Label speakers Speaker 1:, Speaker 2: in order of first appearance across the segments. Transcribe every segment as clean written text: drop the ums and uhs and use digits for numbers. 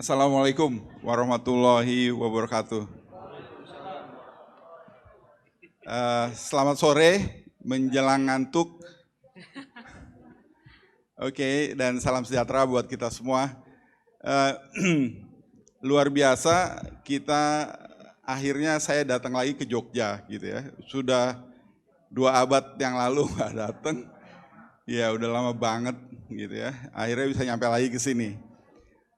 Speaker 1: Assalamualaikum warahmatullahi wabarakatuh. Selamat sore, menjelang ngantuk. Oke, dan salam sejahtera buat kita semua. Luar biasa, akhirnya saya datang lagi ke Jogja gitu ya. Sudah 2 abad yang lalu nggak datang, ya udah lama banget gitu ya. Akhirnya bisa nyampe lagi ke sini.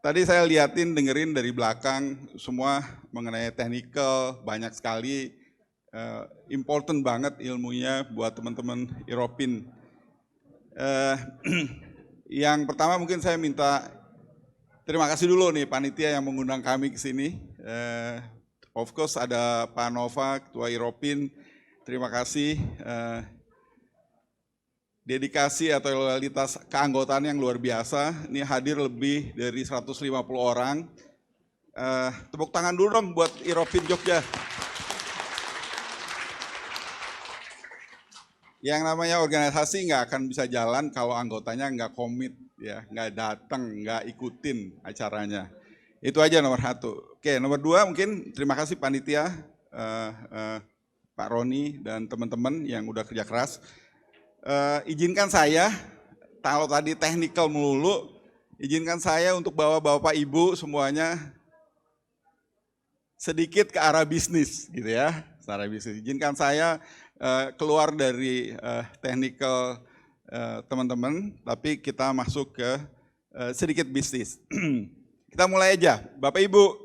Speaker 1: Tadi saya dengerin dari belakang semua mengenai technical, banyak sekali, important banget ilmunya buat teman-teman Europin. Yang pertama mungkin saya minta terima kasih dulu nih panitia yang mengundang kami ke sini. Of course ada Pak Nova, Ketua Europin, terima kasih. Dedikasi atau loyalitas keanggotaan yang luar biasa. Ini hadir lebih dari 150 orang. Tepuk tangan dulu dong buat Europin Jogja. Yang namanya organisasi nggak akan bisa jalan kalau anggotanya nggak komit, ya, nggak datang, nggak ikutin acaranya. Itu aja nomor 1. Oke, nomor 2 mungkin terima kasih panitia, Pak Roni dan teman-teman yang udah kerja keras. Izinkan saya, kalau tadi technical melulu, izinkan saya untuk bawa Bapak Ibu semuanya sedikit ke arah bisnis gitu ya, secara bisnis. Izinkan saya keluar dari technical teman-teman, tapi kita masuk ke sedikit bisnis. Kita mulai aja, Bapak Ibu.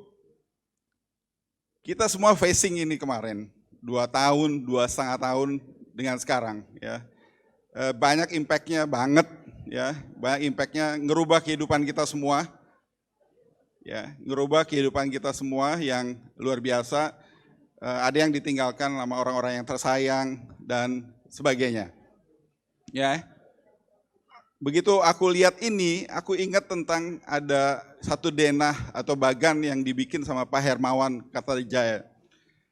Speaker 1: Kita semua facing ini kemarin, 2 tahun, 2,5 tahun dengan sekarang ya. Banyak impact-nya banget ya, banyak impact-nya ngerubah kehidupan kita semua. Ya, ngerubah kehidupan kita semua yang luar biasa. Ada yang ditinggalkan sama orang-orang yang tersayang dan sebagainya. Ya. Begitu aku lihat ini, aku ingat tentang ada satu denah atau bagan yang dibikin sama Pak Hermawan Kartajaya.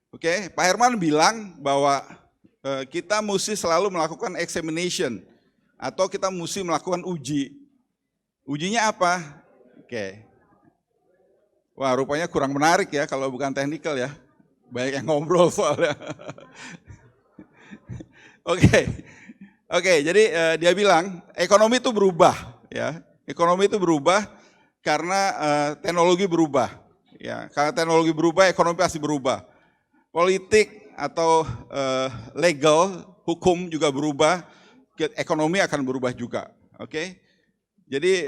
Speaker 1: Oke, Pak Hermawan bilang bahwa kita mesti selalu melakukan examination atau kita mesti melakukan uji. Ujinya apa? Oke. Wah, rupanya kurang menarik ya kalau bukan technical ya. Banyak yang ngobrol soalnya. Oke, jadi dia bilang ekonomi itu berubah ya. Ekonomi itu berubah karena teknologi berubah. Ya, karena teknologi berubah, ekonomi pasti berubah. Politik atau legal, hukum juga berubah, ekonomi akan berubah juga. Oke, jadi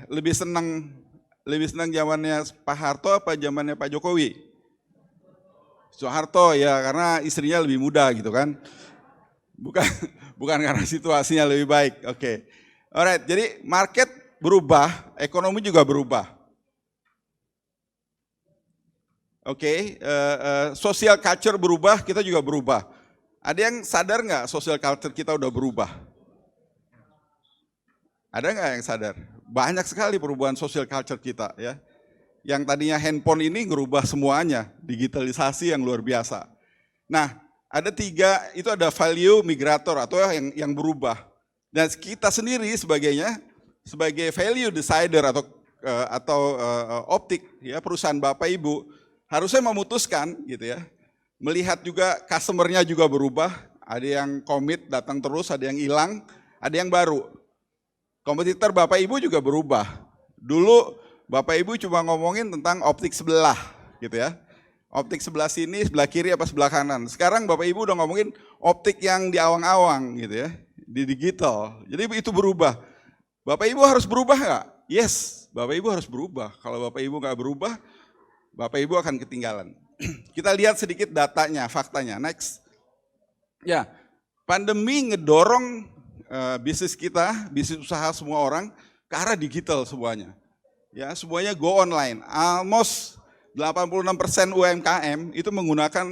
Speaker 1: lebih senang zamannya Pak Harto apa zamannya Pak Jokowi? Soeharto ya, karena istrinya lebih muda gitu kan, bukan karena situasinya lebih baik. Oke, alright. Jadi market berubah, ekonomi juga berubah. Oke, social culture berubah, kita juga berubah. Ada yang sadar nggak social culture kita udah berubah? Ada nggak yang sadar? Banyak sekali perubahan social culture kita ya. Yang tadinya handphone ini ngerubah semuanya, digitalisasi yang luar biasa. Nah, ada 3, itu ada value migrator atau yang berubah. Dan kita sendiri sebagai value decider atau optik ya, perusahaan Bapak Ibu, harusnya memutuskan gitu ya, melihat juga customer-nya juga berubah, ada yang komit datang terus, ada yang hilang, ada yang baru. Kompetitor Bapak Ibu juga berubah. Dulu Bapak Ibu cuma ngomongin tentang optik sebelah gitu ya. Optik sebelah sini, sebelah kiri apa sebelah kanan. Sekarang Bapak Ibu udah ngomongin optik yang di awang-awang gitu ya, di digital. Jadi itu berubah. Bapak Ibu harus berubah nggak? Yes, Bapak Ibu harus berubah. Kalau Bapak Ibu nggak berubah, Bapak Ibu akan ketinggalan. Kita lihat sedikit datanya, faktanya. Next. Ya, pandemi ngedorong bisnis kita, bisnis usaha semua orang ke arah digital semuanya. Ya, semuanya go online. Almost 86% UMKM itu menggunakan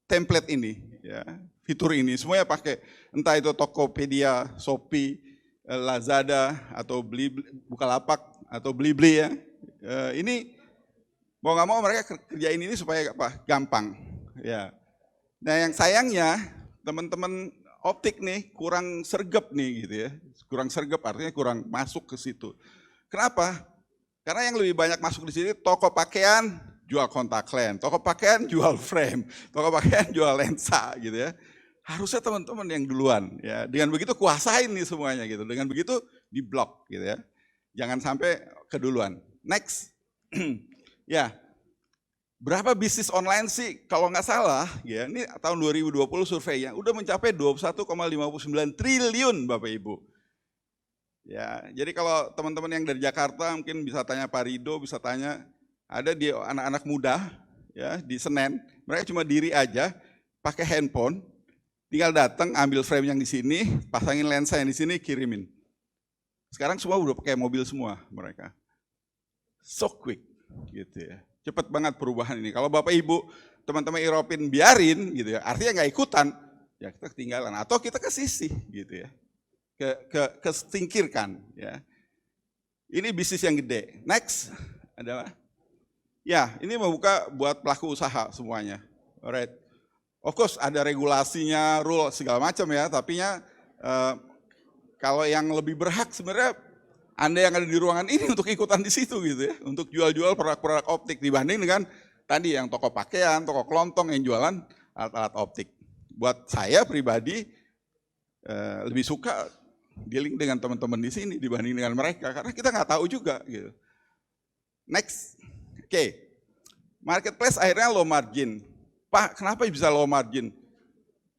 Speaker 1: template ini, ya, fitur ini. Semuanya pakai, entah itu Tokopedia, Shopee, Lazada atau Bukalapak atau Blibli ya. Ini mau nggak mau mereka kerjain ini supaya apa? Gampang. Ya. Nah yang sayangnya teman-teman optik nih kurang sergap nih gitu ya. Kurang sergap artinya kurang masuk ke situ. Kenapa? Karena yang lebih banyak masuk di sini toko pakaian jual kontak lens, toko pakaian jual frame, toko pakaian jual lensa gitu ya. Harusnya teman-teman yang duluan ya. Dengan begitu kuasain nih semuanya gitu. Dengan begitu diblok gitu ya. Jangan sampai keduluan. Next. Ya. Berapa bisnis online sih kalau nggak salah ya, ini tahun 2020 surveinya udah mencapai 21,59 triliun Bapak Ibu. Ya, jadi kalau teman-teman yang dari Jakarta mungkin bisa tanya Pak Rido, bisa tanya, ada di anak-anak muda ya di Senen, mereka cuma diri aja pakai handphone, tinggal datang ambil frame yang di sini, pasangin lensa yang di sini, kirimin. Sekarang semua udah pakai mobil semua mereka. So quick gitu ya. Cepat banget perubahan ini. Kalau Bapak Ibu, teman-teman Europin biarin gitu ya, artinya nggak ikutan, ya kita ketinggalan atau kita ke sisi gitu ya. Kesingkirkan ya. Ini bisnis yang gede. Next adalah ya, ini membuka buat pelaku usaha semuanya. Alright. Of course ada regulasinya, rule segala macam ya, tapi kalau yang lebih berhak sebenarnya Anda yang ada di ruangan ini untuk ikutan di situ gitu ya, untuk jual-jual produk-produk optik dibanding dengan tadi yang toko pakaian, toko kelontong yang jualan alat-alat optik. Buat saya pribadi lebih suka dealing dengan teman-teman di sini dibanding dengan mereka karena kita nggak tahu juga gitu. Next, oke. Marketplace akhirnya low margin. Pak, kenapa bisa low margin?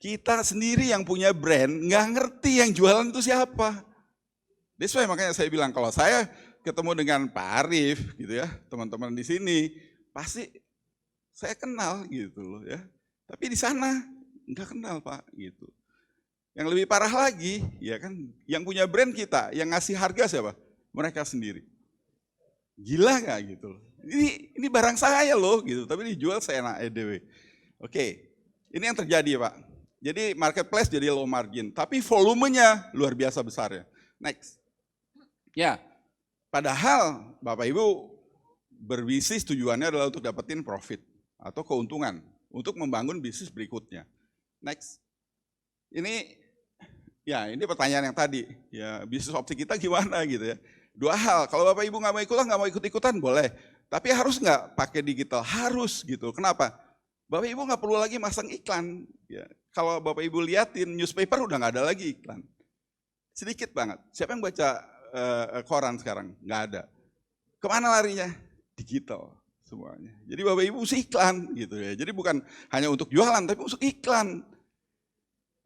Speaker 1: Kita sendiri yang punya brand nggak ngerti yang jualan itu siapa. That's why makanya saya bilang kalau saya ketemu dengan Pak Arif gitu ya, teman-teman di sini pasti saya kenal gitu loh ya. Tapi di sana nggak kenal Pak gitu. Yang lebih parah lagi ya kan, yang punya brand kita, yang ngasih harga siapa? Mereka sendiri. Gila nggak gitu loh. Ini barang saya loh gitu, tapi dijual seenak EDW. Oke, ini yang terjadi Pak. Jadi marketplace jadi low margin, tapi volumenya luar biasa besar ya. Next. Ya, padahal Bapak Ibu berbisnis tujuannya adalah untuk dapetin profit atau keuntungan untuk membangun bisnis berikutnya. Next. Ini pertanyaan yang tadi, ya bisnis optik kita gimana gitu ya. Dua hal, kalau Bapak Ibu nggak mau ikut-ikutan boleh, tapi harus nggak pakai digital, harus gitu. Kenapa? Bapak Ibu nggak perlu lagi masang iklan. Ya. Kalau Bapak Ibu liatin newspaper udah nggak ada lagi iklan, sedikit banget. Siapa yang baca koran sekarang? Nggak ada. Kemana larinya? Digital semuanya. Jadi Bapak Ibu mesti iklan gitu ya. Jadi bukan hanya untuk jualan, tapi untuk iklan.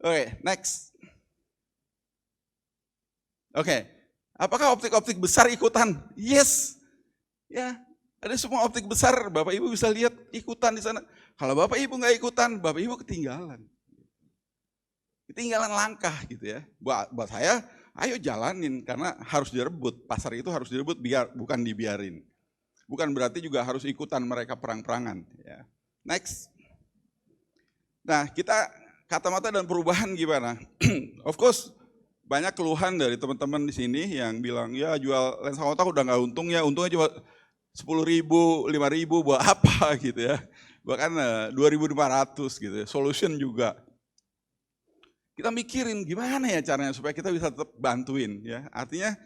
Speaker 1: Oke, next. Oke, apakah optik-optik besar ikutan? Yes. Ya, ada semua optik besar, Bapak Ibu bisa lihat ikutan di sana. Kalau Bapak Ibu nggak ikutan, Bapak Ibu ketinggalan. Ketinggalan langkah gitu ya. Buat saya, ayo jalanin karena harus direbut. Pasar itu harus direbut, bukan dibiarin. Bukan berarti juga harus ikutan mereka perang-perangan. Ya. Next. Nah, kita kata-mata dan perubahan gimana? Of course, banyak keluhan dari teman-teman di sini yang bilang, ya jual lensa kontak udah nggak untung ya, untungnya cuma 10.000, 5.000 buat apa gitu ya. Bahkan 2.500 gitu ya, solution juga. Kita mikirin gimana ya caranya supaya kita bisa tetap bantuin ya. Artinya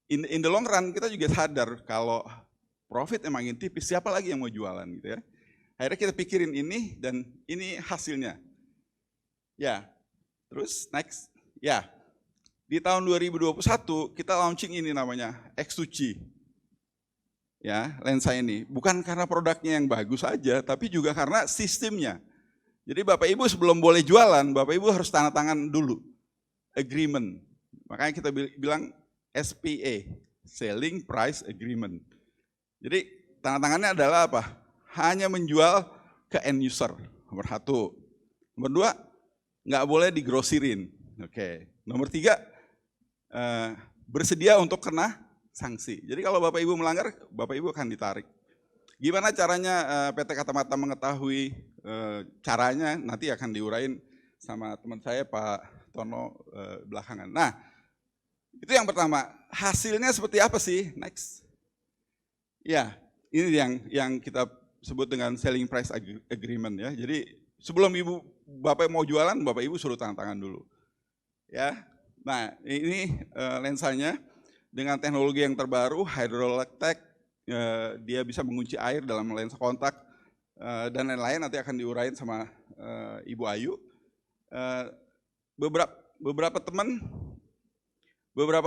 Speaker 1: in the long run kita juga sadar kalau profit emang tipis, siapa lagi yang mau jualan gitu ya. Akhirnya kita pikirin ini dan ini hasilnya. Ya, terus next. Ya, di tahun 2021 kita launching ini namanya X2G. Ya, lensa ini. Bukan karena produknya yang bagus aja, tapi juga karena sistemnya. Jadi Bapak Ibu sebelum boleh jualan, Bapak Ibu harus tanda tangan dulu. Agreement. Makanya kita bilang SPA, Selling Price Agreement. Jadi tanda tangannya adalah apa? Hanya menjual ke end user, nomor 1. Nomor 2, nggak boleh digrosirin. Oke. Nomor 3, bersedia untuk kena sanksi. Jadi kalau Bapak Ibu melanggar, Bapak Ibu akan ditarik. Gimana caranya PT Kata-Mata mengetahui caranya, nanti akan diurain sama teman saya Pak Tono belakangan. Nah, itu yang pertama. Hasilnya seperti apa sih? Next. Ya, ini yang kita sebut dengan selling price agreement ya. Jadi sebelum Bapak mau jualan, Bapak Ibu suruh tanda tangan dulu. Ya. Nah, ini lensanya dengan teknologi yang terbaru, Hydrolect Tech dia bisa mengunci air dalam lensa kontak, dan lain-lain nanti akan diuraiin sama Ibu Ayu. Beberapa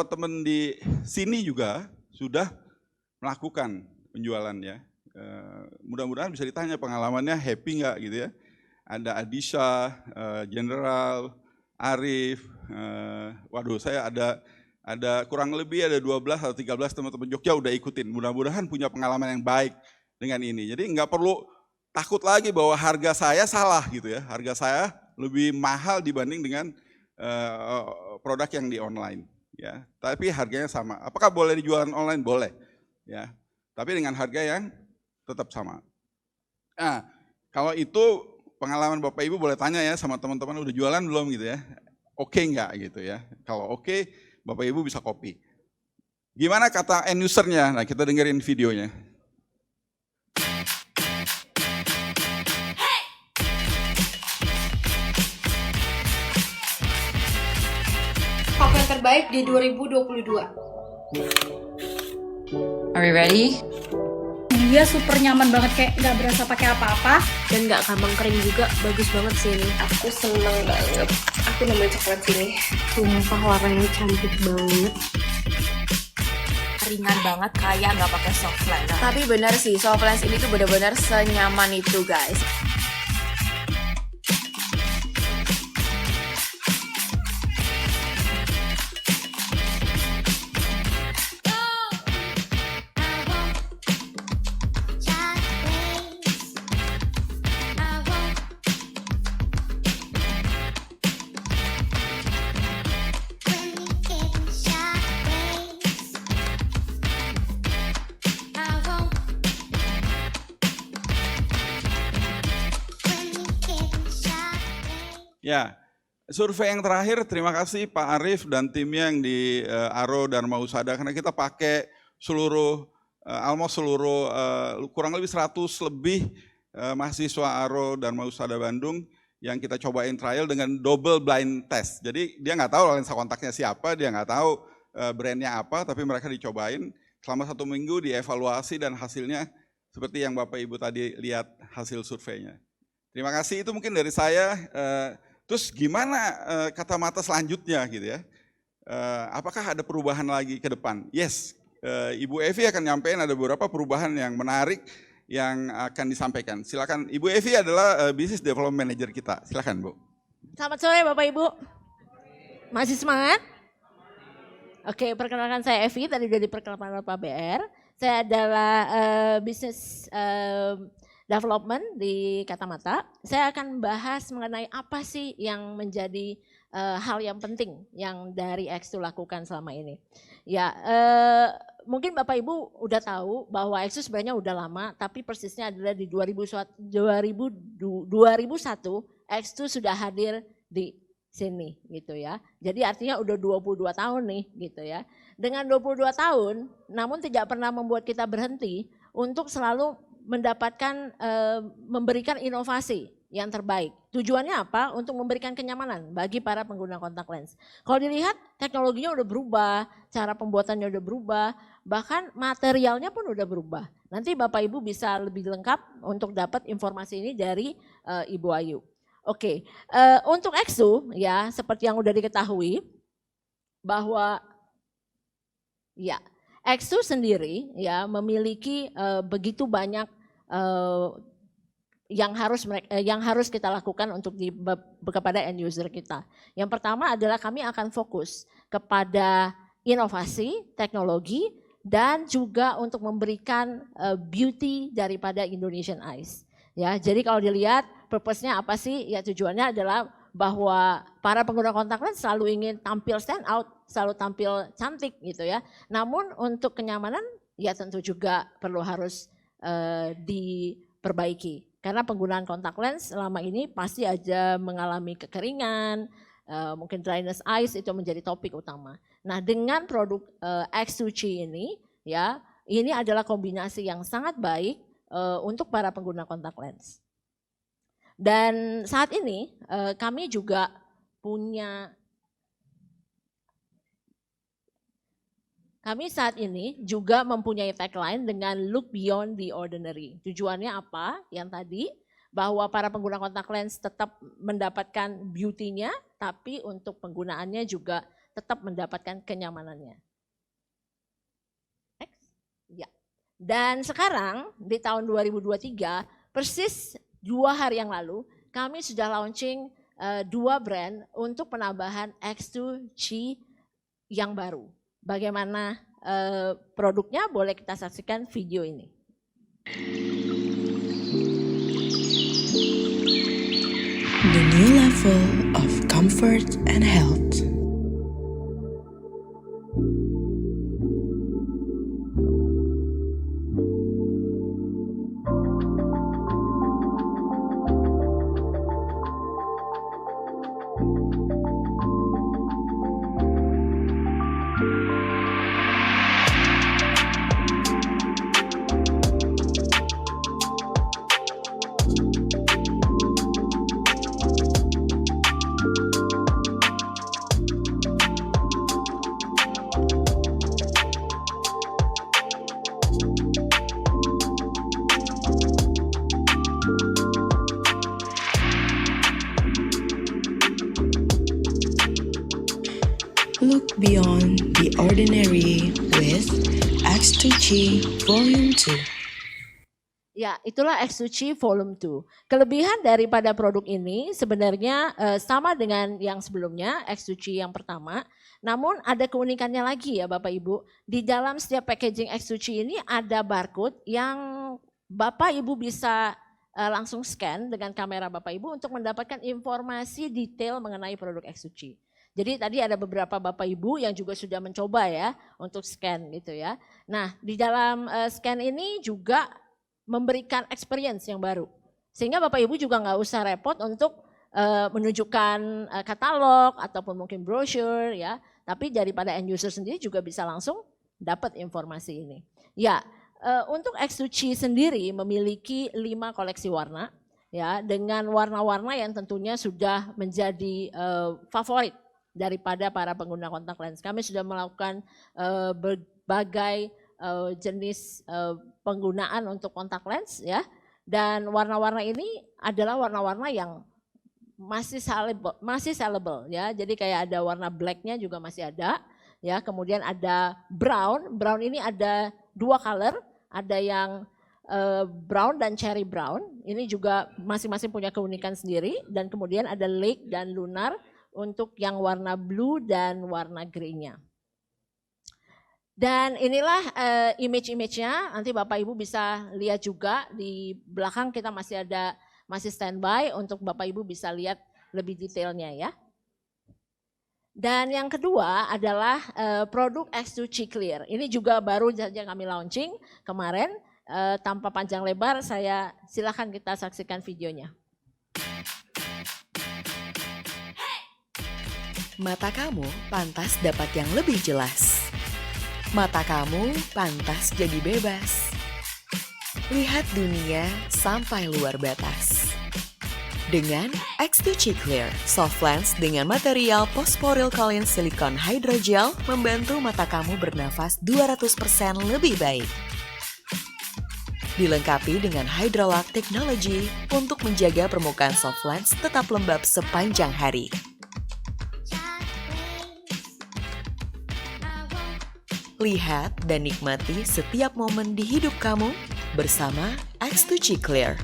Speaker 1: teman di sini juga sudah melakukan penjualannya. Mudah-mudahan bisa ditanya pengalamannya happy nggak gitu ya. Ada Adisha, General, Arif, waduh saya ada kurang lebih ada 12 atau 13 teman-teman Jogja udah ikutin. Mudah-mudahan punya pengalaman yang baik dengan ini. Jadi nggak perlu takut lagi bahwa harga saya salah gitu ya. Harga saya lebih mahal dibanding dengan produk yang di online ya. Tapi harganya sama. Apakah boleh dijualan online? Boleh ya. Tapi dengan harga yang tetap sama. Nah, kalau itu pengalaman Bapak Ibu boleh tanya ya sama teman-teman udah jualan belum gitu ya. Oke enggak gitu ya. Kalau oke, Bapak Ibu bisa copy. Gimana kata end usernya? Nah, kita dengerin videonya.
Speaker 2: Apa yang terbaik di 2022?
Speaker 3: Are we ready?
Speaker 2: Dia super nyaman banget, kayak nggak berasa pakai apa-apa
Speaker 4: dan nggak gampang kering juga. Bagus banget sih ini.
Speaker 5: Aku seneng banget. Aku nemuin coklat sini.
Speaker 4: Sumpah warnanya cantik banget.
Speaker 3: Ringan banget, kayak nggak pakai soft lens.
Speaker 5: Tapi benar sih, soft lens ini tuh benar-benar senyaman itu guys.
Speaker 1: Ya, survei yang terakhir, terima kasih Pak Arif dan timnya yang di Aro Dharma Husada, karena kita pakai seluruh, kurang lebih 100 lebih mahasiswa Aro Dharma Husada Bandung yang kita cobain trial dengan double blind test. Jadi dia nggak tahu lensa kontaknya siapa, dia nggak tahu brandnya apa, tapi mereka dicobain selama 1 minggu, dievaluasi dan hasilnya seperti yang Bapak Ibu tadi lihat hasil surveinya. Terima kasih, itu mungkin dari saya. Terus gimana kacamata selanjutnya gitu ya? Apakah ada perubahan lagi ke depan? Yes, Ibu Evi akan nyampein ada beberapa perubahan yang menarik yang akan disampaikan. Silakan, Ibu Evi adalah Business Development Manager kita. Silakan Bu.
Speaker 6: Selamat sore Bapak Ibu. Masih semangat? Oke, perkenalkan saya Evi, tadi sudah diperkenalkan oleh Pak BR. Saya adalah Business Development di Kacamata. Saya akan bahas mengenai apa sih yang menjadi hal yang penting yang dari X2 lakukan selama ini. Ya, mungkin Bapak Ibu udah tahu bahwa X2 sebenarnya udah lama, tapi persisnya adalah di 2001 X2 sudah hadir di sini gitu ya. Jadi artinya udah 22 tahun nih gitu ya. Dengan 22 tahun, namun tidak pernah membuat kita berhenti untuk selalu mendapatkan, memberikan inovasi yang terbaik. Tujuannya apa? Untuk memberikan kenyamanan bagi para pengguna kontak lens. Kalau dilihat teknologinya udah berubah, cara pembuatannya udah berubah, bahkan materialnya pun udah berubah. Nanti Bapak Ibu bisa lebih lengkap untuk dapat informasi ini dari Ibu Ayu. Oke, untuk X2 ya seperti yang udah diketahui bahwa ya X2 sendiri ya memiliki begitu banyak yang harus kita lakukan untuk kepada end user kita. Yang pertama adalah kami akan fokus kepada inovasi, teknologi, dan juga untuk memberikan beauty daripada Indonesian Eyes. Ya, jadi kalau dilihat purpose-nya apa sih? Ya tujuannya adalah bahwa para pengguna kontak lens selalu ingin tampil stand out, selalu tampil cantik gitu ya. Namun untuk kenyamanan ya tentu juga perlu harus diperbaiki. Karena penggunaan kontak lens selama ini pasti aja mengalami kekeringan, mungkin dryness eyes itu menjadi topik utama. Nah dengan produk X2C ini ya, ini adalah kombinasi yang sangat baik untuk para pengguna kontak lens. Dan saat ini kami juga punya kami saat ini juga mempunyai tagline dengan look beyond the ordinary. Tujuannya apa? Yang tadi, bahwa para pengguna kontak lens tetap mendapatkan beauty-nya, tapi untuk penggunaannya juga tetap mendapatkan kenyamanannya. Next. Ya. Dan sekarang di tahun 2023, persis 2 hari yang lalu, kami sudah launching 2 brand untuk penambahan X2 Chi yang baru. Bagaimana produknya, boleh kita saksikan video ini.
Speaker 7: The new level of comfort and health. Look beyond the ordinary with X2 Chi Volume 2.
Speaker 6: Ya, itulah X2 Chi Volume 2. Kelebihan daripada produk ini sebenarnya sama dengan yang sebelumnya, X2 Chi yang pertama. Namun ada keunikannya lagi ya Bapak Ibu. Di dalam setiap packaging X2 Chi ini ada barcode yang Bapak Ibu bisa langsung scan dengan kamera Bapak Ibu untuk mendapatkan informasi detail mengenai produk X2 Chi. Jadi tadi ada beberapa Bapak Ibu yang juga sudah mencoba ya untuk scan gitu ya. Nah di dalam scan ini juga memberikan experience yang baru. Sehingga Bapak Ibu juga nggak usah repot untuk menunjukkan katalog ataupun mungkin brochure ya. Tapi daripada end user sendiri juga bisa langsung dapat informasi ini. Ya untuk X2 Chi sendiri memiliki 5 koleksi warna ya, dengan warna-warna yang tentunya sudah menjadi favorit daripada para pengguna kontak lens. Kami sudah melakukan berbagai jenis penggunaan untuk kontak lens ya, dan warna-warna ini adalah warna-warna yang masih sellable ya. Jadi kayak ada warna blacknya juga masih ada ya. Kemudian ada brown ini ada 2 color, ada yang brown dan cherry brown. Ini juga masing-masing punya keunikan sendiri. Dan kemudian ada lake dan lunar untuk yang warna blue dan warna grey-nya. Dan inilah image-image-nya, nanti Bapak Ibu bisa lihat juga di belakang kita masih standby untuk Bapak Ibu bisa lihat lebih detailnya ya. Dan yang kedua adalah produk X2 Chi Clear. Ini juga baru saja kami launching kemarin, tanpa panjang lebar saya silakan kita saksikan videonya.
Speaker 7: Mata kamu pantas dapat yang lebih jelas. Mata kamu pantas jadi bebas. Lihat dunia sampai luar batas. Dengan X2 Chi Clear, soft lens dengan material polypropylene silicone hydrogel membantu mata kamu bernafas 200% lebih baik. Dilengkapi dengan Hydrolock Technology untuk menjaga permukaan soft lens tetap lembab sepanjang hari. Lihat dan nikmati setiap momen di hidup kamu bersama X2 Chi Clear.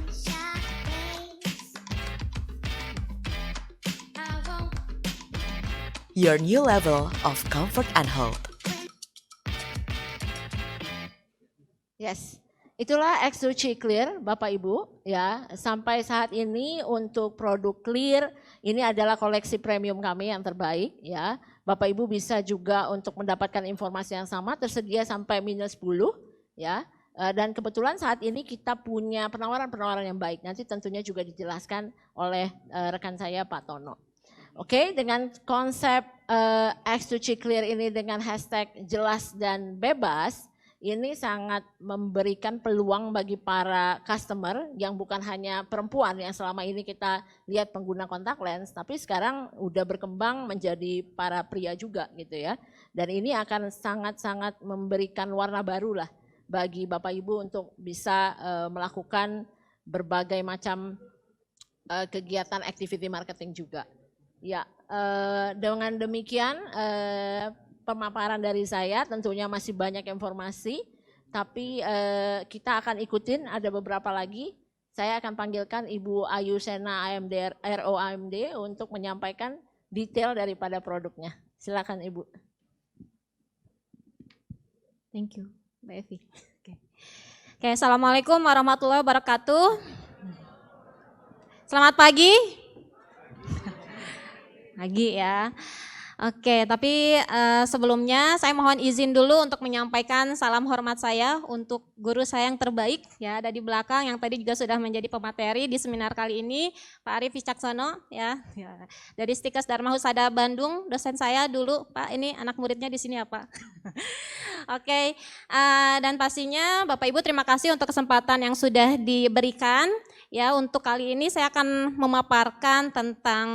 Speaker 7: Your new level of comfort and health.
Speaker 6: Yes, itulah X2 Chi Clear Bapak Ibu ya. Sampai saat ini untuk produk Clear ini adalah koleksi premium kami yang terbaik ya. Bapak Ibu bisa juga untuk mendapatkan informasi yang sama tersedia sampai -10 ya. Dan kebetulan saat ini kita punya penawaran-penawaran yang baik. Nanti tentunya juga dijelaskan oleh rekan saya Pak Tono. Oke, dengan konsep X2 Chi Clear ini dengan hashtag jelas dan bebas, ini sangat memberikan peluang bagi para customer yang bukan hanya perempuan yang selama ini kita lihat pengguna kontak lens, tapi sekarang udah berkembang menjadi para pria juga gitu ya. Dan ini akan sangat-sangat memberikan warna baru lah bagi Bapak Ibu untuk bisa melakukan berbagai macam kegiatan activity marketing juga. Ya, dengan demikian pemaparan dari saya, tentunya masih banyak informasi, tapi kita akan ikutin, ada beberapa lagi. Saya akan panggilkan Ibu Ayu Sena AMD, RO AMD untuk menyampaikan detail daripada produknya. Silakan Ibu.
Speaker 8: Thank you, Mbak Evi. Oke, Assalamualaikum warahmatullahi wabarakatuh. Selamat pagi. Pagi ya. Oke, tapi sebelumnya saya mohon izin dulu untuk menyampaikan salam hormat saya untuk guru saya yang terbaik ya, ada di belakang yang tadi juga sudah menjadi pemateri di seminar kali ini, Pak Arif Wicaksono ya, dari Stikes Dharma Husada Bandung, dosen saya dulu, Pak, ini anak muridnya di sini ya Pak. Oke, dan pastinya Bapak Ibu terima kasih untuk kesempatan yang sudah diberikan ya. Untuk kali ini saya akan memaparkan tentang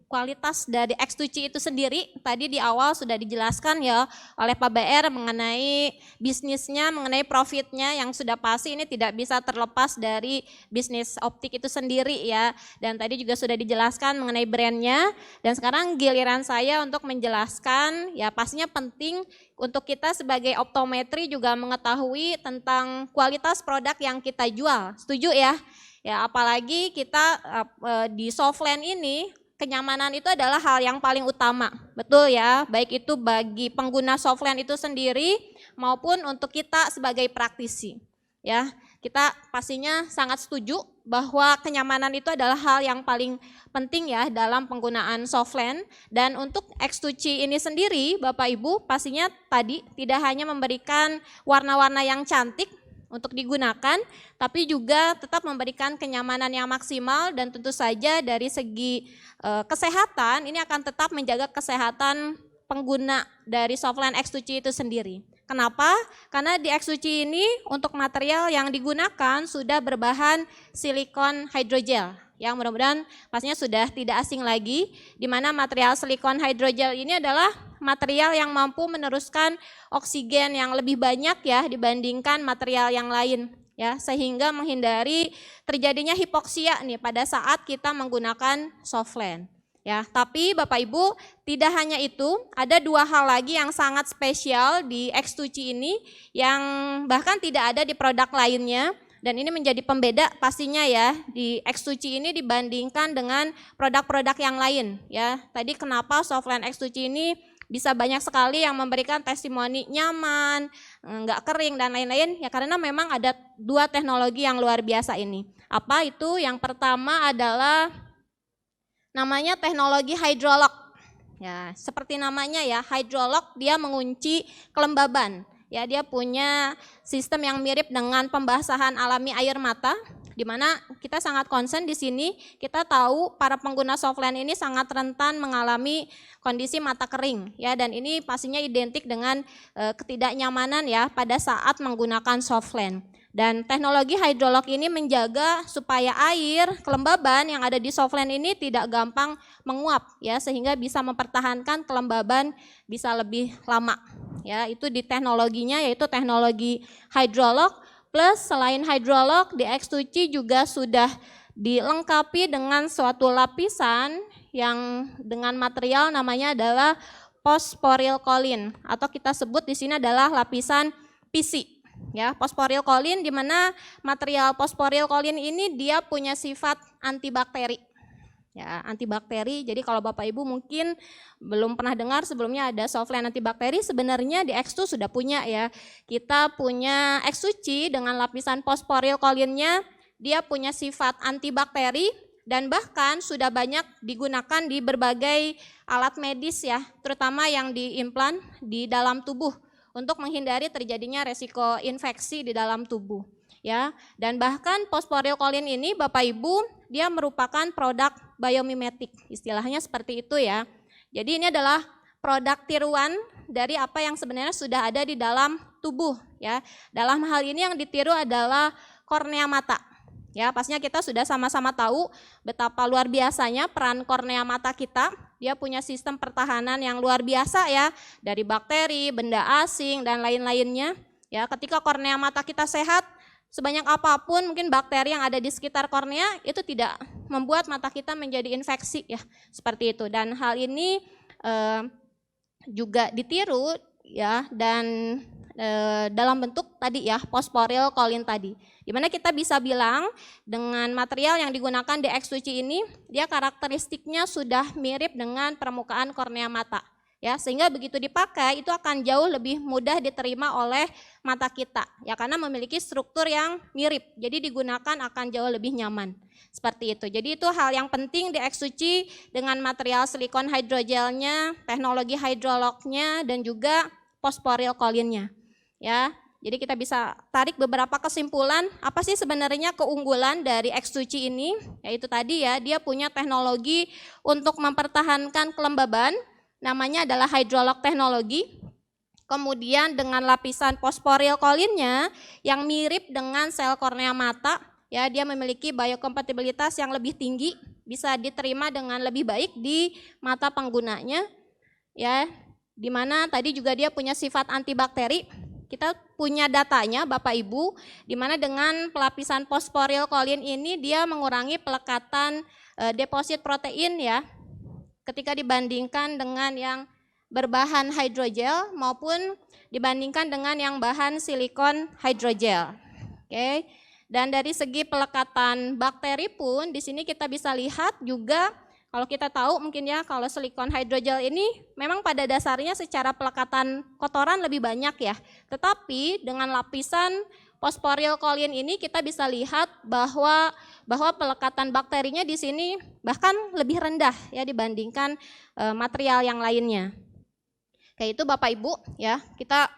Speaker 8: kualitas dari X2C itu sendiri. Tadi di awal sudah dijelaskan ya oleh Pak BR mengenai bisnisnya, mengenai profitnya yang sudah pasti ini tidak bisa terlepas dari bisnis optik itu sendiri ya. Dan tadi juga sudah dijelaskan mengenai brandnya. Dan sekarang giliran saya untuk menjelaskan ya, pastinya penting untuk kita sebagai optometri juga mengetahui tentang kualitas produk yang kita jual. Setuju ya? Ya, apalagi kita di Softland ini kenyamanan itu adalah hal yang paling utama, betul ya, baik itu bagi pengguna Softland itu sendiri maupun untuk kita sebagai praktisi. Ya, kita pastinya sangat setuju bahwa kenyamanan itu adalah hal yang paling penting ya dalam penggunaan Softland. Dan untuk X2C ini sendiri, Bapak Ibu pastinya tadi tidak hanya memberikan warna-warna yang cantik untuk digunakan, tapi juga tetap memberikan kenyamanan yang maksimal dan tentu saja dari segi kesehatan ini akan tetap menjaga kesehatan pengguna dari Softland X2C itu sendiri. Kenapa? Karena di X2C ini untuk material yang digunakan sudah berbahan silikon hydrogel. Yang mudah-mudahan pastinya sudah tidak asing lagi, di mana material silikon hydrogel ini adalah material yang mampu meneruskan oksigen yang lebih banyak ya dibandingkan material yang lain ya, sehingga menghindari terjadinya hipoksia nih pada saat kita menggunakan Softland. Ya, tapi Bapak Ibu tidak hanya itu, ada dua hal lagi yang sangat spesial di X2C ini yang bahkan tidak ada di produk lainnya. Dan ini menjadi pembeda pastinya ya di X2C ini dibandingkan dengan produk-produk yang lain ya. Tadi kenapa Softland X2C ini bisa banyak sekali yang memberikan testimoni nyaman, nggak kering dan lain-lain ya, karena memang ada dua teknologi yang luar biasa ini. Apa itu? Yang pertama adalah namanya teknologi hydrolock. Ya, seperti namanya ya, hydrolock dia mengunci kelembaban. Ya, dia punya sistem yang mirip dengan pembasahan alami air mata, di mana kita sangat concern di sini. Kita tahu para pengguna Softland ini sangat rentan mengalami kondisi mata kering, ya, dan ini pastinya identik dengan ketidaknyamanan ya pada saat menggunakan Softland. Dan teknologi hydrolock ini menjaga supaya air kelembaban yang ada di Softland ini tidak gampang menguap ya, sehingga bisa mempertahankan kelembaban bisa lebih lama. Ya, itu di teknologinya yaitu teknologi hydrolock, plus selain hydrolock di X2C juga sudah dilengkapi dengan suatu lapisan yang dengan material namanya adalah posporilkolin, atau kita sebut di sini adalah lapisan PC. Ya, posporilkolin, di mana material posporilkolin ini dia punya sifat antibakteri. Ya, antibakteri. Jadi kalau Bapak Ibu mungkin belum pernah dengar sebelumnya ada Softland antibakteri, sebenarnya di X2 sudah punya ya. Kita punya X2C dengan lapisan posporilkolinnya, dia punya sifat antibakteri dan bahkan sudah banyak digunakan di berbagai alat medis ya, terutama yang diimplan di dalam tubuh untuk menghindari terjadinya resiko infeksi di dalam tubuh ya. Dan bahkan posporilkolin ini Bapak Ibu dia merupakan produk biomimetik, istilahnya seperti itu ya. Jadi ini adalah produk tiruan dari apa yang sebenarnya sudah ada di dalam tubuh ya. Dalam hal ini yang ditiru adalah kornea mata. Ya, pastinya kita sudah sama-sama tahu betapa luar biasanya peran kornea mata kita. Dia punya sistem pertahanan yang luar biasa ya, dari bakteri, benda asing dan lain-lainnya. Ya, ketika kornea mata kita sehat, sebanyak apapun mungkin bakteri yang ada di sekitar kornea itu tidak membuat mata kita menjadi infeksi ya, seperti itu. Dan hal ini juga ditiru ya, dan dalam bentuk tadi ya, posporil kolin tadi. Dimana kita bisa bilang dengan material yang digunakan di X2C ini, dia karakteristiknya sudah mirip dengan permukaan kornea mata. Ya, sehingga begitu dipakai itu akan jauh lebih mudah diterima oleh mata kita ya, karena memiliki struktur yang mirip. Jadi digunakan akan jauh lebih nyaman. Seperti itu. Jadi itu hal yang penting di X2C dengan material silikon hydrogelnya, teknologi hydrolognya dan juga posporil kolinnya. Ya, jadi kita bisa tarik beberapa kesimpulan apa sih sebenarnya keunggulan dari X2C ini, yaitu tadi ya, dia punya teknologi untuk mempertahankan kelembaban, namanya adalah hydrolog teknologi. Kemudian dengan lapisan posporil kolinnya yang mirip dengan sel kornea mata, ya, dia memiliki biokompatibilitas yang lebih tinggi, bisa diterima dengan lebih baik di mata penggunanya, ya, dimana tadi juga dia punya sifat antibakteri. Kita punya datanya Bapak Ibu, di mana dengan pelapisan posporil kolin ini dia mengurangi pelekatan deposit protein ya, ketika dibandingkan dengan yang berbahan hidrogel maupun dibandingkan dengan yang bahan silikon hidrogel. Oke. Dan dari segi pelekatan bakteri pun di sini kita bisa lihat juga, kalau kita tahu mungkin ya, kalau silikon hidrogel ini memang pada dasarnya secara pelekatan kotoran lebih banyak ya. Tetapi dengan lapisan posporil kolin ini kita bisa lihat bahwa pelekatan bakterinya di sini bahkan lebih rendah ya dibandingkan material yang lainnya. Kayak itu Bapak Ibu ya, kita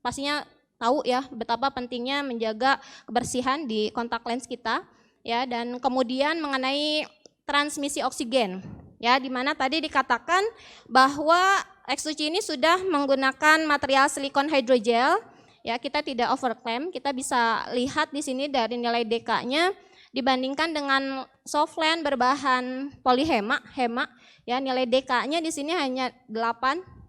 Speaker 8: pastinya tahu ya betapa pentingnya menjaga kebersihan di kontak lens kita ya. Dan kemudian mengenai transmisi oksigen ya, di mana tadi dikatakan bahwa X2C ini sudah menggunakan material silikon hydrogel ya, kita tidak overclaim. Kita bisa lihat di sini dari nilai DK-nya dibandingkan dengan softland berbahan polihema ya, nilai DK-nya di sini hanya 8.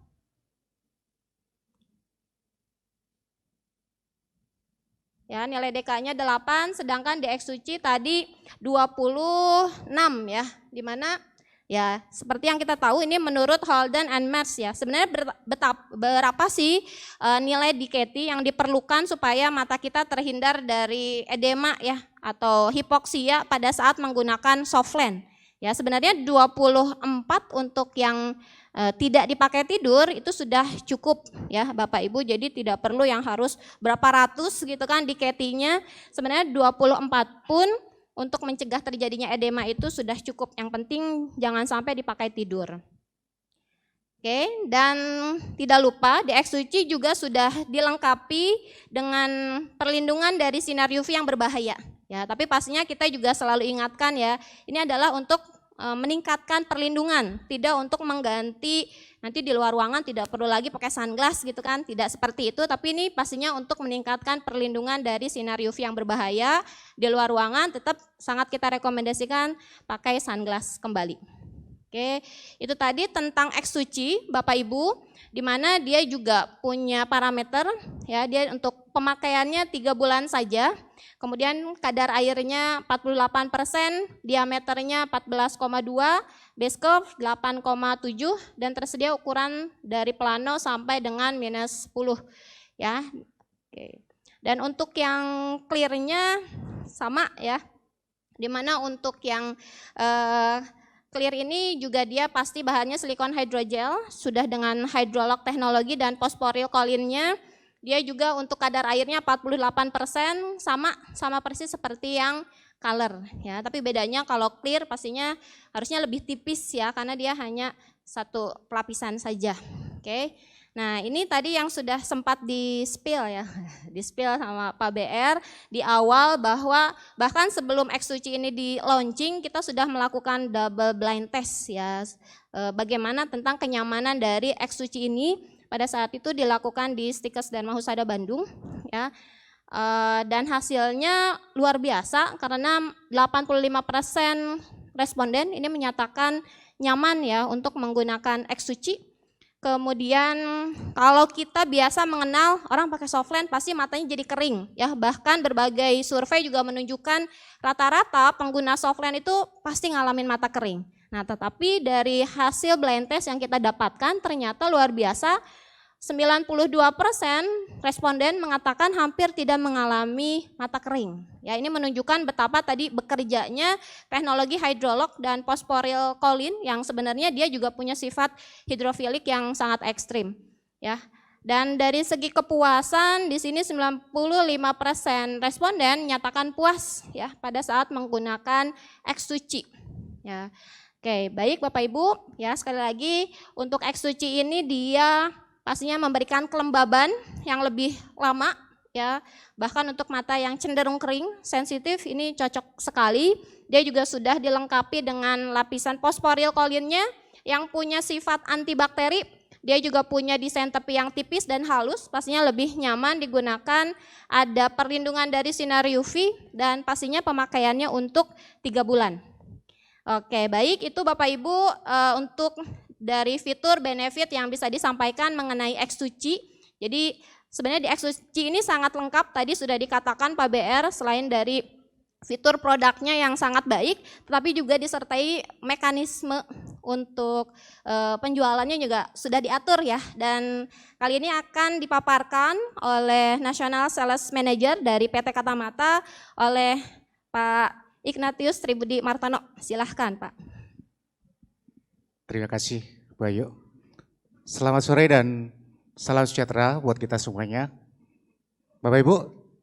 Speaker 8: Ya, nilai DK-nya 8, sedangkan di X2C tadi 26 ya, dimana ya seperti yang kita tahu ini menurut Holden and Merz ya, sebenarnya berapa sih nilai DKT yang diperlukan supaya mata kita terhindar dari edema ya atau hipoksia pada saat menggunakan softland. Ya, sebenarnya 24 untuk yang tidak dipakai tidur itu sudah cukup ya Bapak Ibu, jadi tidak perlu yang harus berapa ratus gitu kan DKT-nya. Sebenarnya 24 pun untuk mencegah terjadinya edema itu sudah cukup. Yang penting jangan sampai dipakai tidur. Oke, dan tidak lupa di X2C juga sudah dilengkapi dengan perlindungan dari sinar UV yang berbahaya. Ya, tapi pastinya kita juga selalu ingatkan ya, ini adalah untuk meningkatkan perlindungan, tidak untuk mengganti nanti di luar ruangan tidak perlu lagi pakai sunglass gitu kan, tidak seperti itu, tapi ini pastinya untuk meningkatkan perlindungan dari sinar UV yang berbahaya. Di luar ruangan tetap sangat kita rekomendasikan pakai sunglass kembali. Oke, itu tadi tentang X2C Bapak Ibu, di mana dia juga punya parameter ya, dia untuk pemakaiannya 3 bulan saja. Kemudian kadar airnya 48%, diameternya 14,2, base curve 8,7 dan tersedia ukuran dari plano sampai dengan -10 ya. Oke. Dan untuk yang clearnya sama ya. Dimana untuk yang clear ini juga dia pasti bahannya silikon hydrogel, sudah dengan hydrolog teknologi dan posporil kolinnya. Dia juga untuk kadar airnya 48%, sama persis seperti yang color ya. Tapi bedanya kalau clear pastinya harusnya lebih tipis ya, karena dia hanya satu pelapisan saja. Oke. Nah, ini tadi yang sudah sempat di-spill ya, di-spill sama Pak BR di awal, bahwa bahkan sebelum X2C ini di launching kita sudah melakukan double blind test ya, bagaimana tentang kenyamanan dari X2C ini pada saat itu dilakukan di Stikes dan Mahusada Bandung ya. Dan hasilnya luar biasa karena 85% responden ini menyatakan nyaman ya untuk menggunakan X-Suci. Kemudian kalau kita biasa mengenal orang pakai softline pasti matanya jadi kering ya, bahkan berbagai survei juga menunjukkan rata-rata pengguna softline itu pasti ngalamin mata kering. Nah, tetapi dari hasil blind test yang kita dapatkan ternyata luar biasa, 92% responden mengatakan hampir tidak mengalami mata kering. Ya, ini menunjukkan betapa tadi bekerjanya teknologi hidrolog dan fosforil choline yang sebenarnya dia juga punya sifat hidrofilik yang sangat ekstrim. Ya. Dan dari segi kepuasan di sini 95% responden nyatakan puas ya pada saat menggunakan X-Suci. Ya. Oke, baik Bapak Ibu, ya sekali lagi untuk X-Suci ini dia pastinya memberikan kelembaban yang lebih lama ya, bahkan untuk mata yang cenderung kering, sensitif ini cocok sekali. Dia juga sudah dilengkapi dengan lapisan fosforil choline-nya yang punya sifat antibakteri. Dia juga punya desain tepi yang tipis dan halus, pastinya lebih nyaman digunakan, ada perlindungan dari sinar UV dan pastinya pemakaiannya untuk 3 bulan. Oke, baik itu Bapak Ibu untuk dari fitur benefit yang bisa disampaikan mengenai X-Suci. Jadi sebenarnya di X-Suci ini sangat lengkap, tadi sudah dikatakan Pak BR, selain dari fitur produknya yang sangat baik, tetapi juga disertai mekanisme untuk penjualannya juga sudah diatur ya. Dan kali ini akan dipaparkan oleh National Sales Manager dari PT Katamata oleh Pak Ignatius Tribudi Martono. Silahkan Pak.
Speaker 9: Terima kasih Bu Ayu. Selamat sore dan salam sejahtera buat kita semuanya. Bapak Ibu,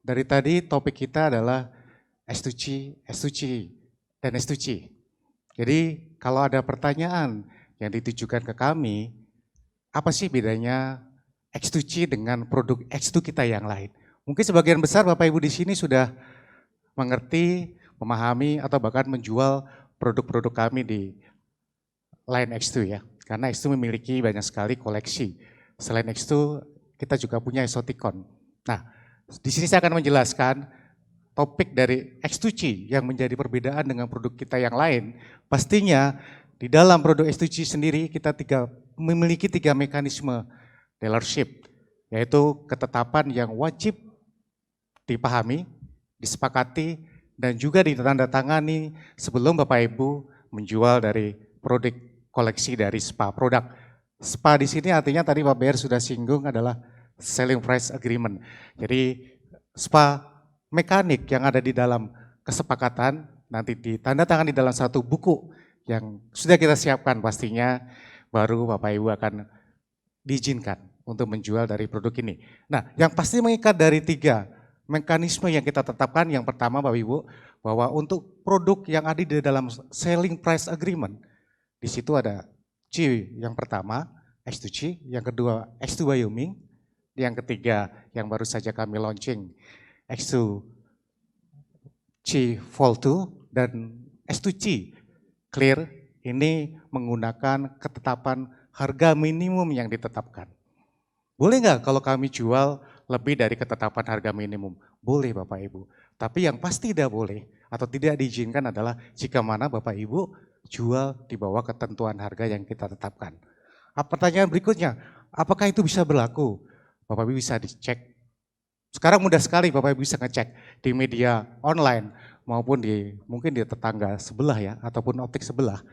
Speaker 9: dari tadi topik kita adalah S2C, dan S2C. Jadi kalau ada pertanyaan yang ditujukan ke kami, apa sih bedanya X2C dengan produk X2 kita yang lain? Mungkin sebagian besar Bapak Ibu di sini sudah mengerti, memahami, atau bahkan menjual produk-produk kami di line X2 ya, karena X2 memiliki banyak sekali koleksi. Selain X2, kita juga punya Exoticon. Nah, di sini saya akan menjelaskan topik dari X2C yang menjadi perbedaan dengan produk kita yang lain. Pastinya di dalam produk X2C sendiri kita memiliki 3 mekanisme dealership, yaitu ketetapan yang wajib dipahami, disepakati, dan juga ditandatangani sebelum Bapak Ibu menjual dari produk koleksi dari SPA produk. SPA di sini artinya tadi Pak BR sudah singgung adalah selling price agreement. Jadi SPA mekanik yang ada di dalam kesepakatan nanti ditandatangani dalam satu buku yang sudah kita siapkan pastinya, baru Bapak Ibu akan diizinkan untuk menjual dari produk ini. Nah, yang pasti mengikat dari 3 mekanisme yang kita tetapkan. Yang pertama Bapak Ibu, bahwa untuk produk yang ada di dalam selling price agreement, di situ ada C yang pertama, X2C, yang kedua X2 Wyoming, yang ketiga yang baru saja kami launching, X2C Vol 2, dan S2C Clear, ini menggunakan ketetapan harga minimum yang ditetapkan. Boleh nggak kalau kami jual lebih dari ketetapan harga minimum? Boleh Bapak Ibu, tapi yang pasti tidak boleh atau tidak diizinkan adalah jika mana Bapak Ibu jual di bawah ketentuan harga yang kita tetapkan. Pertanyaan berikutnya, apakah itu bisa berlaku? Bapak Ibu bisa dicek. Sekarang mudah sekali Bapak Ibu bisa ngecek di media online maupun mungkin di tetangga sebelah ya, ataupun optik sebelah.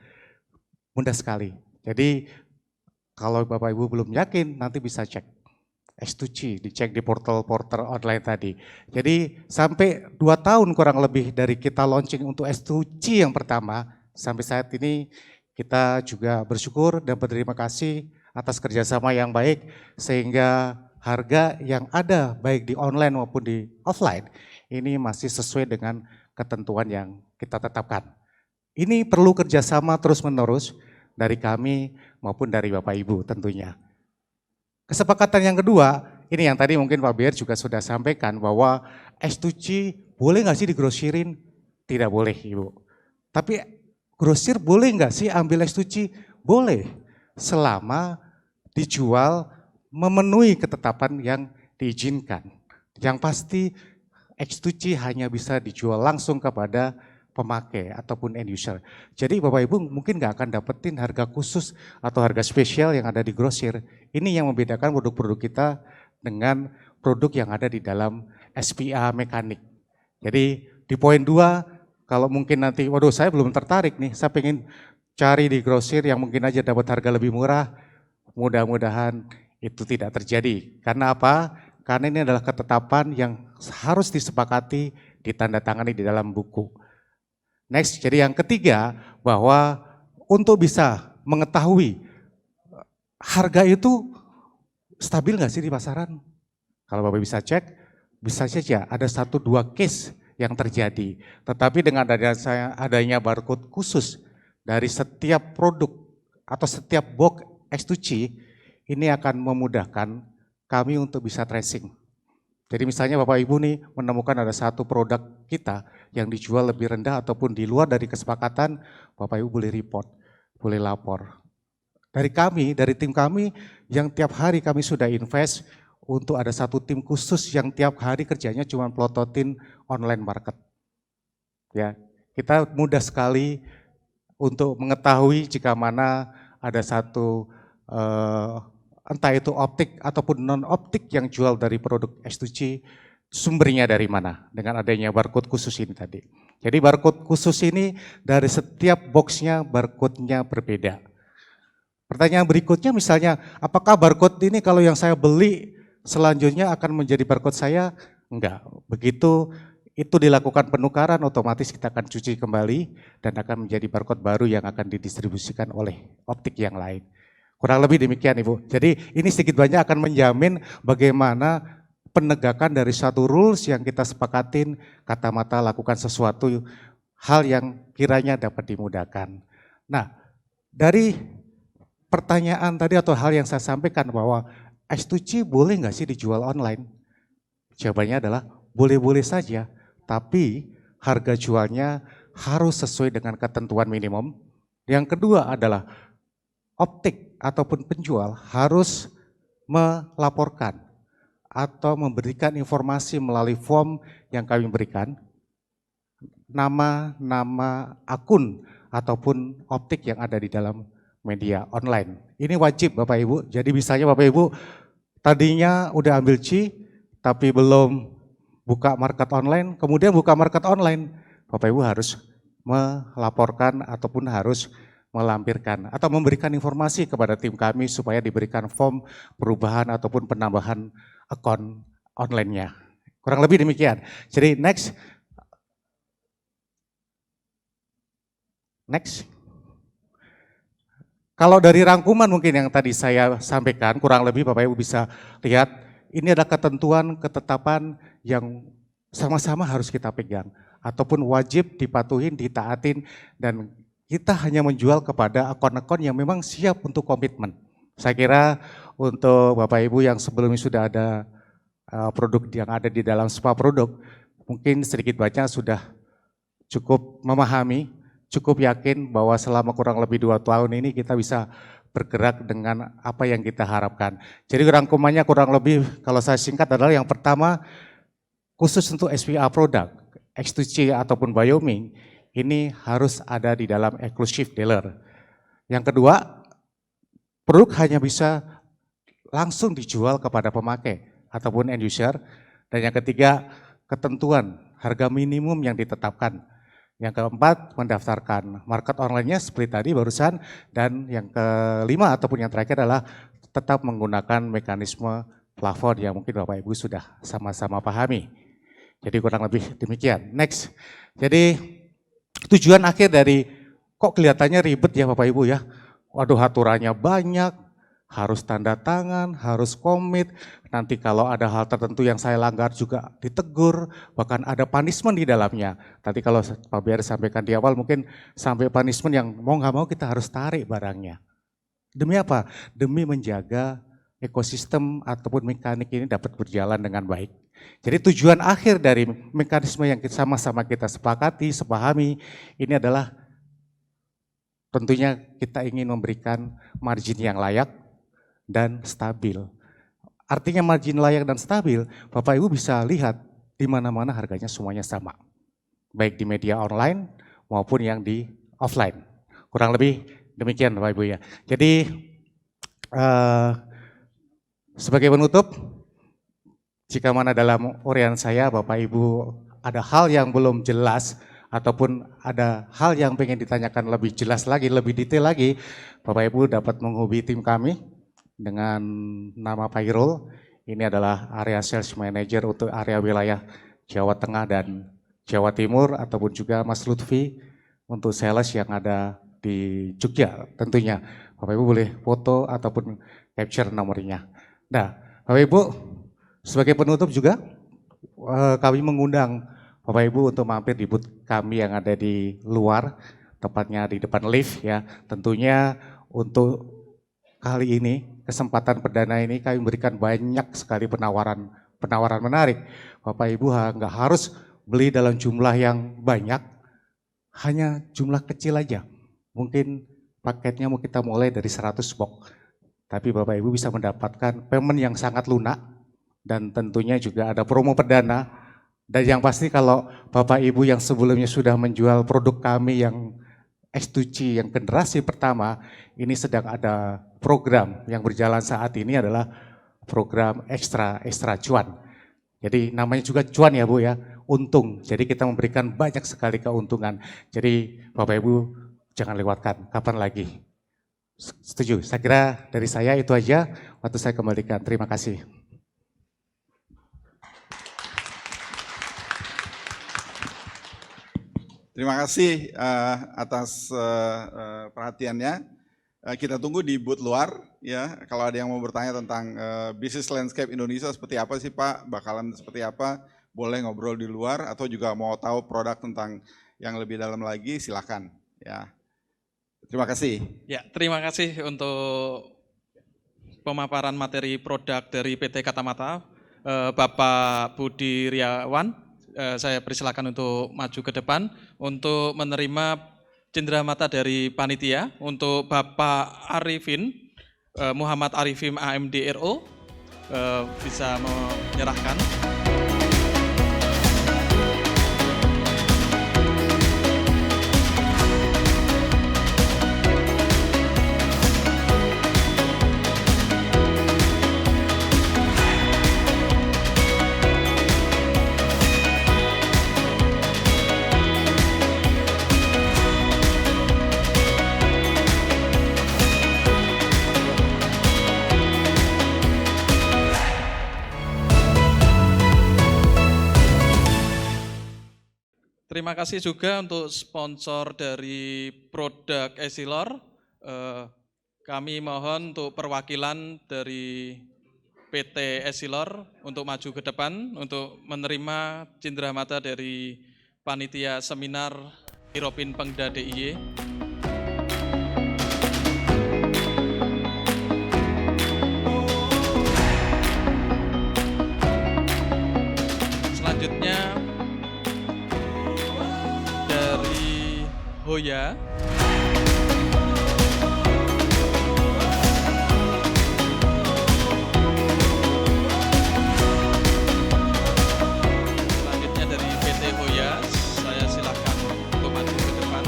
Speaker 9: Mudah sekali. Jadi kalau Bapak Ibu belum yakin, nanti bisa cek S2C, dicek di portal-portal online tadi. Jadi sampai 2 tahun kurang lebih dari kita launching untuk S2C yang pertama, sampai saat ini kita juga bersyukur dan berterima kasih atas kerjasama yang baik, sehingga harga yang ada baik di online maupun di offline ini masih sesuai dengan ketentuan yang kita tetapkan. Ini perlu kerjasama terus-menerus dari kami maupun dari Bapak Ibu tentunya. Kesepakatan yang kedua, ini yang tadi mungkin Pak BR juga sudah sampaikan, bahwa S2C boleh nggak sih digrosirin? Tidak boleh Ibu. Tapi grosir boleh nggak sih ambil S2C? Boleh, selama dijual memenuhi ketetapan yang diizinkan. Yang pasti X2C hanya bisa dijual langsung kepada pemakai ataupun end user. Jadi Bapak Ibu mungkin nggak akan dapetin harga khusus atau harga spesial yang ada di grosir. Ini yang membedakan produk-produk kita dengan produk yang ada di dalam SPA mekanik. Jadi di poin 2, kalau mungkin nanti, waduh saya belum tertarik nih, saya pengen cari di grosir yang mungkin aja dapat harga lebih murah, mudah-mudahan itu tidak terjadi. Karena apa? Karena ini adalah ketetapan yang harus disepakati, ditandatangani di dalam buku. Next, jadi yang ketiga, bahwa untuk bisa mengetahui harga itu stabil nggak sih di pasaran? Kalau Bapak bisa cek, bisa saja ada 1-2 case yang terjadi. Tetapi dengan adanya barcode khusus dari setiap produk atau setiap box X2C, ini akan memudahkan kami untuk bisa tracing. Jadi misalnya Bapak Ibu nih menemukan ada satu produk kita yang dijual lebih rendah ataupun di luar dari kesepakatan, Bapak Ibu boleh report, boleh lapor. Dari kami, dari tim kami yang tiap hari kami sudah invest untuk ada satu tim khusus yang tiap hari kerjanya cuma plototin online market. Ya, kita mudah sekali untuk mengetahui jika mana ada satu entah itu optik ataupun non-optik yang jual dari produk X2C, sumbernya dari mana dengan adanya barcode khusus ini tadi. Jadi barcode khusus ini dari setiap boxnya barcode-nya berbeda. Pertanyaan berikutnya misalnya, apakah barcode ini kalau yang saya beli selanjutnya akan menjadi barcode saya? Enggak, begitu itu dilakukan penukaran otomatis kita akan cuci kembali dan akan menjadi barcode baru yang akan didistribusikan oleh optik yang lain. Kurang lebih demikian Ibu. Jadi ini sedikit banyak akan menjamin bagaimana penegakan dari satu rules yang kita sepakatin, kata mata lakukan sesuatu hal yang kiranya dapat dimudahkan. Nah, dari pertanyaan tadi atau hal yang saya sampaikan bahwa X2C boleh nggak sih dijual online? Jawabannya adalah boleh-boleh saja, tapi harga jualnya harus sesuai dengan ketentuan minimum. Yang kedua adalah optik ataupun penjual harus melaporkan atau memberikan informasi melalui form yang kami berikan, nama akun ataupun optik yang ada di dalam media online. Ini wajib Bapak Ibu, jadi misalnya Bapak Ibu tadinya udah ambil C tapi belum buka market online, kemudian buka market online, Bapak Ibu harus melaporkan ataupun harus melampirkan atau memberikan informasi kepada tim kami supaya diberikan form perubahan ataupun penambahan akun online-nya. Kurang lebih demikian. Jadi next. Kalau dari rangkuman mungkin yang tadi saya sampaikan, kurang lebih Bapak Ibu bisa lihat, ini adalah ketentuan, ketetapan yang sama-sama harus kita pegang. Ataupun wajib dipatuhin, ditaatin, dan kita hanya menjual kepada akun-akun yang memang siap untuk komitmen. Saya kira untuk Bapak Ibu yang sebelumnya sudah ada produk yang ada di dalam spa produk, mungkin sedikit banyak sudah cukup memahami, cukup yakin bahwa selama kurang lebih 2 tahun ini kita bisa bergerak dengan apa yang kita harapkan. Jadi rangkumannya kurang lebih kalau saya singkat adalah yang pertama, khusus untuk SPA produk, X2C ataupun Wyoming, ini harus ada di dalam exclusive dealer. Yang kedua, produk hanya bisa langsung dijual kepada pemakai ataupun end user. Dan yang ketiga, ketentuan harga minimum yang ditetapkan. Yang keempat, mendaftarkan market online-nya seperti tadi barusan. Dan yang kelima ataupun yang terakhir adalah tetap menggunakan mekanisme plafon yang mungkin Bapak Ibu sudah sama-sama pahami. Jadi kurang lebih demikian. Next. Jadi tujuan akhir dari kok kelihatannya ribet ya Bapak Ibu ya. Waduh aturannya banyak, harus tanda tangan, harus komit. Nanti kalau ada hal tertentu yang saya langgar juga ditegur, bahkan ada punishment di dalamnya. Tadi kalau Pak Biar sampaikan di awal mungkin sampai punishment yang mau nggak mau kita harus tarik barangnya. Demi apa? Demi menjaga ekosistem ataupun mekanik ini dapat berjalan dengan baik. Jadi tujuan akhir dari mekanisme yang sama-sama kita sepakati, sepahami, ini adalah tentunya kita ingin memberikan margin yang layak dan stabil. artinya margin layak dan stabil, Bapak Ibu bisa lihat di mana-mana harganya semuanya sama. Baik di media online maupun yang di offline. Kurang lebih demikian Bapak Ibu ya. Jadi sebagai penutup, jika mana dalam uraian saya Bapak Ibu ada hal yang belum jelas ataupun ada hal yang pengen ditanyakan lebih jelas lagi, lebih detail lagi, Bapak Ibu dapat menghubungi tim kami dengan nama Pak Irul. Ini adalah area sales manager untuk area wilayah Jawa Tengah dan Jawa Timur, ataupun juga Mas Lutfi untuk sales yang ada di Jogja tentunya. Bapak Ibu boleh foto ataupun capture nomornya. Nah, Bapak Ibu sebagai penutup juga kami mengundang Bapak Ibu untuk mampir di booth kami yang ada di luar, tepatnya di depan lift ya. Tentunya untuk kali ini, kesempatan perdana ini kami berikan banyak sekali penawaran menarik. Bapak Ibu nggak harus beli dalam jumlah yang banyak, hanya jumlah kecil aja. Mungkin paketnya mau kita mulai dari 100 box. Tapi Bapak Ibu bisa mendapatkan payment yang sangat lunak dan tentunya juga ada promo perdana. Dan yang pasti kalau Bapak Ibu yang sebelumnya sudah menjual produk kami yang S2G yang generasi pertama, ini sedang ada program yang berjalan saat ini adalah program ekstra cuan. Jadi namanya juga cuan ya Bu ya, untung. Jadi kita memberikan banyak sekali keuntungan. Jadi Bapak Ibu jangan lewatkan, kapan lagi. Setuju, saya kira dari saya itu aja, waktu saya kembalikan. Terima kasih.
Speaker 1: Terima kasih atas perhatiannya. Kita tunggu di booth luar ya. Kalau ada yang mau bertanya tentang bisnis landscape Indonesia seperti apa sih Pak, bakalan seperti apa, boleh ngobrol di luar atau juga mau tahu produk tentang yang lebih dalam lagi silakan ya. Terima kasih.
Speaker 10: Ya, terima kasih untuk pemaparan materi produk dari PT Katamata, Bapak Budi Riawan. Saya persilakan untuk maju ke depan untuk menerima cenderamata dari panitia. Untuk Bapak Arifin, Muhammad Arifin AMDRO, bisa menyerahkan. Terima kasih juga untuk sponsor dari produk Essilor. Kami mohon untuk perwakilan dari PT Essilor untuk maju ke depan untuk menerima cenderamata dari panitia seminar Iropin Pengda DIY. Selanjutnya dari Hoya. Selanjutnya dari PT Hoya, saya silakan untuk maju ke depan.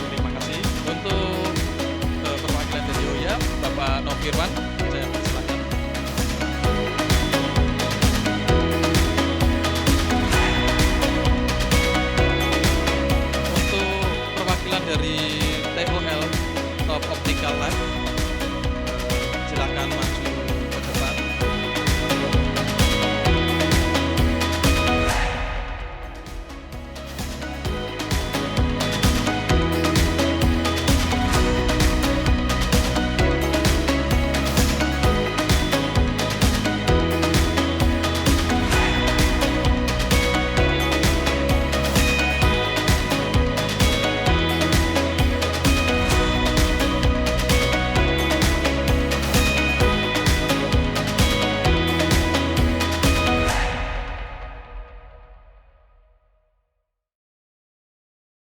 Speaker 10: Terima kasih. Untuk perwakilan dari Hoya, Bapak Nofirwan.